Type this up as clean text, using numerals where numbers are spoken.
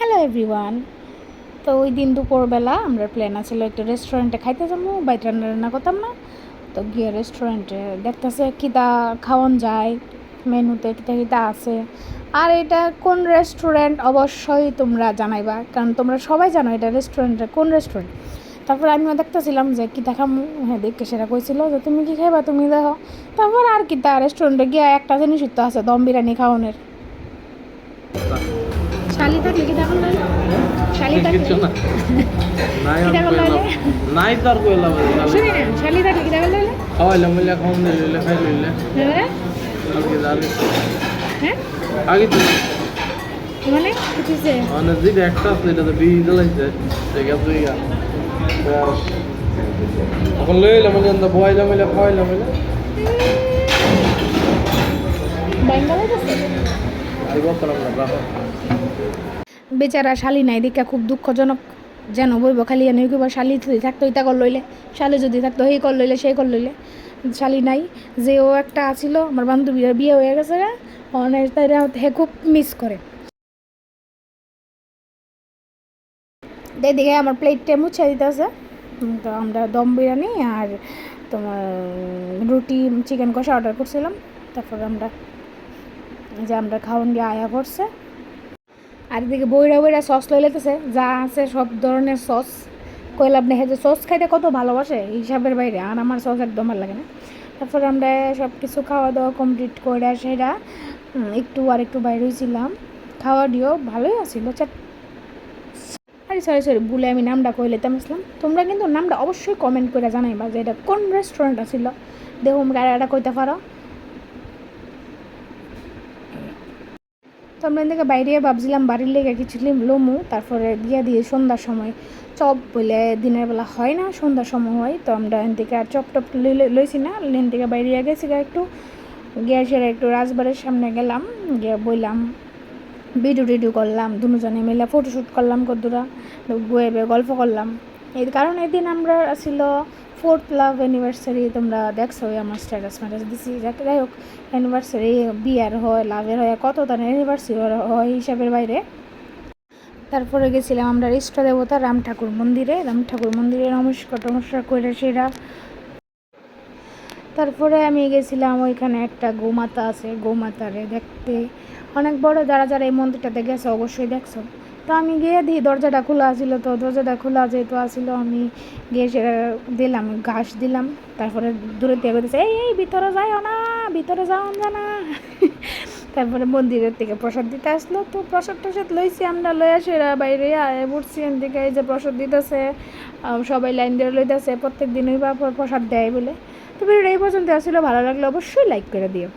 Hello everyone. তো ওই দিন দুপুরবেলা আমরা প্ল্যান আছিল একটা রেস্টুরেন্টে খাইতে যাবো, বাইরে রান্না রান্না করতাম না। তো গিয়ে রেস্টুরেন্টে দেখতেছে কিতা খাওয়ান যায়, মেনুতে কিতা কিতা আছে। আর এটা কোন রেস্টুরেন্ট অবশ্যই তোমরা জানাইবা, কারণ তোমরা সবাই জানো এটা রেস্টুরেন্টে কোন রেস্টুরেন্ট। তারপর আমিও দেখতেছিলাম যে কিতা খামু, হ্যাঁ দেখে সেটা কইছিল যে তুমি কি খাইবা তুমি দেখো। তারপর আর কিতা রেস্টুরেন্টে গিয়ে একটা জিনিসই তো আছে, দম বিরিয়ানি খাওয়ানোর। শালি থাকলে কি দেখুন শালি থাকলে কিচ্ছু না নাই কি আর দেখুন কইলাম নাই তো আর কইলাম শুনি না শালি থাকলে কি দেখুন খাওয়াইলাম বলে খাওন দিলে খাই লইলে আগে জানি হ্যাঁ আগে তো মানে কিছে মানে যেটা একটা আছে এটা তো বিয়ে দিলাইছে ঠিক আছে ইয়া এখন লইলাম বলে আমরা বইলাম বলে খাওয়াইলাম বলে বেঙ্গলে গেছে আই বলতাম না রাখো বেচারা শালি নাই দেখা খুব দুঃখজনক। যেন বইব খালি এনে কিবা শালি যদি থাকতো ইটা কর লইলে, শালি যদি থাকতো সেই কর লইলে সেই কর লইলে। শালি নাই, যে ও একটা আছিল আমার বান্ধবীর বিয়ে হয়ে গেছে অনেক, তাই হে খুব মিস করে। দেখে আমার প্লেটটা মুছে দিতে আছে। তো আমরা দম বিরিয়ানি আর তোমার রুটি চিকেন কষা অর্ডার করছিলাম। তারপর আমরা খাওয়ান গিয়ে আয়া পড়ছে। আর এদিকে বইরা বইরা সস লই লেতেছে, যা আছে সব ধরনের সস। কইলাম না যে সস খাইতে কত ভালোবাসে হিসাবের বাইরে, আর আমার সস একদম ভালো লাগে না। তারপর আমরা সব কিছু খাওয়া দাওয়া কমপ্লিট করে সেটা একটু বাইরে হয়েছিলাম। খাওয়া দিয়েও ভালোই আসছিল। সরি ভুলে আমি নামটা কই লেতাম আসলাম। তোমরা কিন্তু নামটা অবশ্যই কমেন্ট করে জানাইবা যে এটা কোন রেস্টুরেন্ট আসছিল, দেখো গাড়িটা কইতে পারো। তো আমরা এদিকে বাইরে ভাবছিলাম বাড়ির লেগে কিছু লমু, তারপরে দিয়ে সন্ধ্যার সময় চপ বলে দিনের বেলা হয় না, সন্ধ্যার সময় হয়। তো আমরা এন থেকে আর চপ টপ লইছি না, এন থেকে বাইরে গেছি একটু গিয়ে সেরা একটু রাজবাড়ির সামনে গেলাম, গিয়ে বললাম ভিডিও করলাম, দুজনে মিলে ফটোশ্যুট করলাম, কদ্দুরা বয়ে গল্প করলাম। এই কারণ এদিন আমরা ছিল 4th লাভ অ্যানিভার্সারি। তোমরা দেখছো আমার স্ট্যাটাস দিছি, যাই হোক অ্যানিভার্সারি বিয়ার হয় লাভের হয় কত তার অ্যানিভার্সারি হয় হিসাবের বাইরে। তারপরে গেছিলাম আমরা ইষ্ট দেবতা রাম ঠাকুর মন্দিরে নমস্কার করে সেরা। তারপরে আমি গেছিলাম ওইখানে একটা গোমাতা আছে, গোমাতারে দেখতে অনেক বড়। যারা এই মন্দিরটাতে গেছে অবশ্যই দেখছো। তো আমি গিয়ে দিই, দরজাটা খোলা ছিল, তো দরজাটা খোলা যেহেতু আসিল আমি গিয়ে সেটা দিলাম, ঘাস দিলাম। তারপরে দূরে থেকে বলতেছে এই ভিতরে যাও না, ভিতরে যাও না। তারপরে মন্দিরের থেকে প্রসাদ দিতে আসলো, তো প্রসাদ লইছি আমরা, লইয়া সেরা বাইরে আয় পড়ছি এদিকে। এই যে প্রসাদ দিতেছে, সবাই লাইন দিয়ে লইতেছে, প্রত্যেক দিনই বা প্রসাদ দেয় বলে। তো ভিডিওটা এই পর্যন্ত আসলে ভালো লাগলে অবশ্যই লাইক করে দিও।